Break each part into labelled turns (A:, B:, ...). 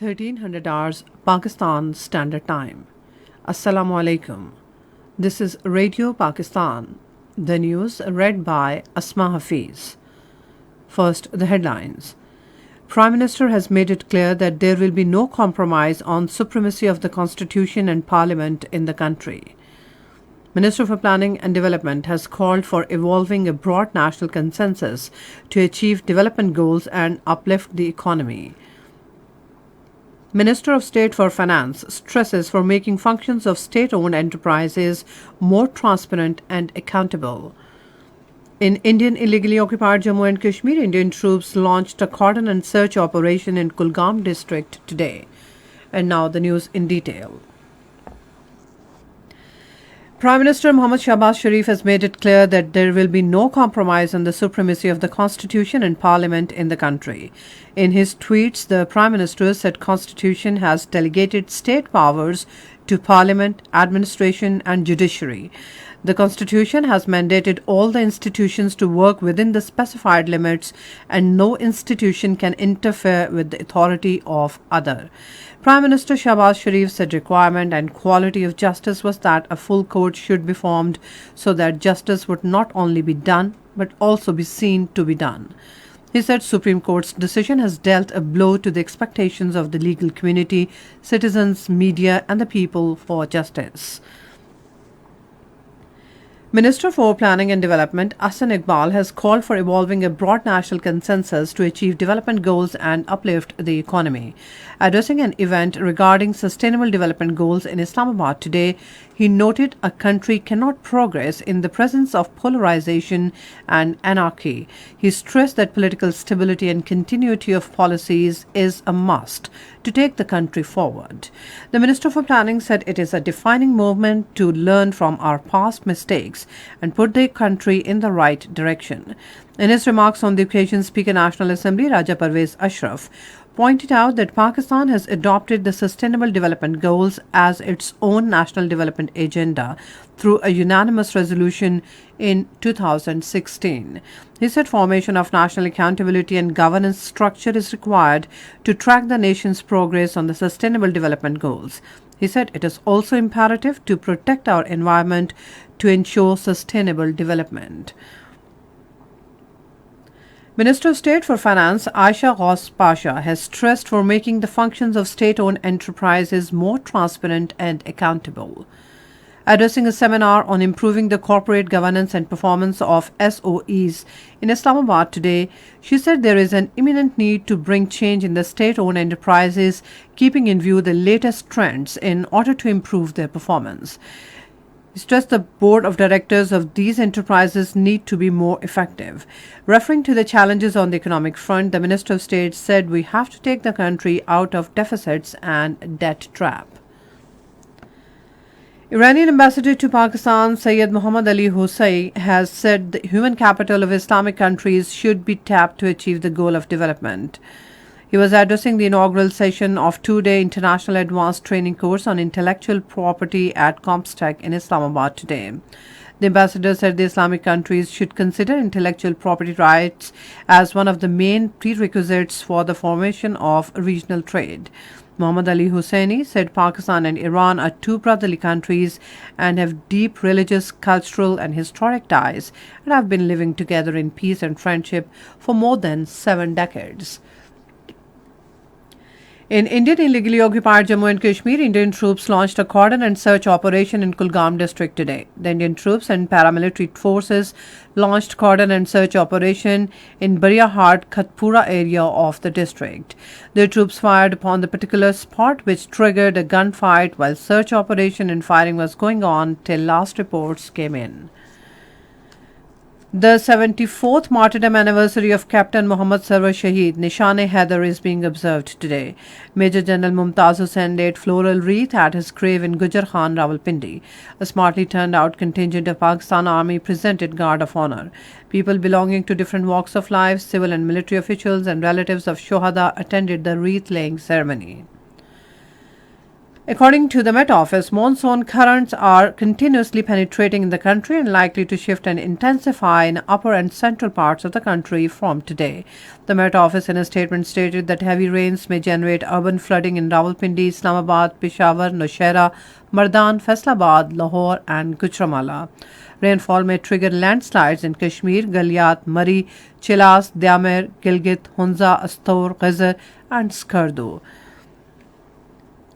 A: 1300 hours Pakistan Standard Time. Assalamu alaikum. This is Radio Pakistan. The news read by Asma Hafiz. First, the headlines. Prime Minister has made it clear that there will be no compromise on supremacy of the Constitution and Parliament in the country. Minister for Planning and Development has called for evolving a broad national consensus to achieve development goals and uplift the economy. Minister of State for Finance stresses for making functions of state-owned enterprises more transparent and accountable. In Indian illegally occupied Jammu and Kashmir, Indian troops launched a cordon and search operation in Kulgam district today. And now the news in detail. Prime Minister Mohammad Shahbaz Sharif has made it clear that there will be no compromise on the supremacy of the Constitution and Parliament in the country. In his tweets, the Prime Minister said Constitution has delegated state powers to Parliament, administration and judiciary. The Constitution has mandated all the institutions to work within the specified limits and no institution can interfere with the authority of other. Prime Minister Shahbaz Sharif said requirement and quality of justice was that a full court should be formed so that justice would not only be done but also be seen to be done. He said Supreme Court's decision has dealt a blow to the expectations of the legal community, citizens, media and the people for justice. Minister for Planning and Development Ahsan Iqbal has called for evolving a broad national consensus to achieve development goals and uplift the economy. Addressing an event regarding sustainable development goals in Islamabad today, he noted a country cannot progress in the presence of polarization and anarchy. He stressed that political stability and continuity of policies is a must to take the country forward. The Minister for Planning said it is a defining movement to learn from our past mistakes and put the country in the right direction. In his remarks on the occasion, Speaker National Assembly Raja Parvez Ashraf pointed out that Pakistan has adopted the Sustainable Development Goals as its own national development agenda through a unanimous resolution in 2016. He said formation of national accountability and governance structure is required to track the nation's progress on the Sustainable Development Goals. He said it is also imperative to protect our environment to ensure sustainable development. Minister of State for Finance Aisha Ghaus Pasha has stressed for making the functions of state-owned enterprises more transparent and accountable. Addressing a seminar on improving the corporate governance and performance of SOEs in Islamabad today, she said there is an imminent need to bring change in the state-owned enterprises, keeping in view the latest trends in order to improve their performance. He stressed the board of directors of these enterprises need to be more effective. Referring to the challenges on the economic front, the Minister of State said we have to take the country out of deficits and debt trap. Iranian ambassador to Pakistan Syed Muhammad Ali Hosseini has said the human capital of Islamic countries should be tapped to achieve the goal of development. He was addressing the inaugural session of two-day International Advanced Training Course on Intellectual Property at Comstek in Islamabad today. The ambassador said the Islamic countries should consider intellectual property rights as one of the main prerequisites for the formation of regional trade. Muhammad Ali Hosseini said Pakistan and Iran are two brotherly countries and have deep religious, cultural and historic ties and have been living together in peace and friendship for more than 7 decades. In Indian illegally occupied Jammu and Kashmir, Indian troops launched a cordon and search operation in Kulgam district today. The Indian troops and paramilitary forces launched cordon and search operation in Bariahart, Khatpura area of the district. The troops fired upon the particular spot, which triggered a gunfight while search operation and firing was going on till last reports came in. The 74th martyrdom anniversary of Captain Muhammad Sarwar Shaheed Nishan-e-Haider is being observed today. Major General Mumtaz Hussain laid floral wreath at his grave in Gujar Khan, Rawalpindi. A smartly turned out contingent of Pakistan Army presented guard of honor. People belonging to different walks of life, civil and military officials and relatives of Shohada attended the wreath laying ceremony. According to the Met Office, monsoon currents are continuously penetrating in the country and likely to shift and intensify in upper and central parts of the country from today. The Met Office in a statement stated that heavy rains may generate urban flooding in Rawalpindi, Islamabad, Peshawar, Nowshera, Mardan, Faisalabad, Lahore and Gujranwala. Rainfall may trigger landslides in Kashmir, Galyat, Murree, Chilas, Dyamer, Gilgit, Hunza, Astor, Ghazar and Skardu.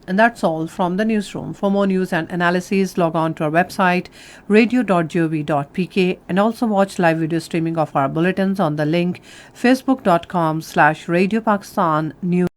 A: And that's all from the newsroom. For more news and analyses, log on to our website radio.gov.pk and also watch live video streaming of our bulletins on the link facebook.com/Radio Pakistan News.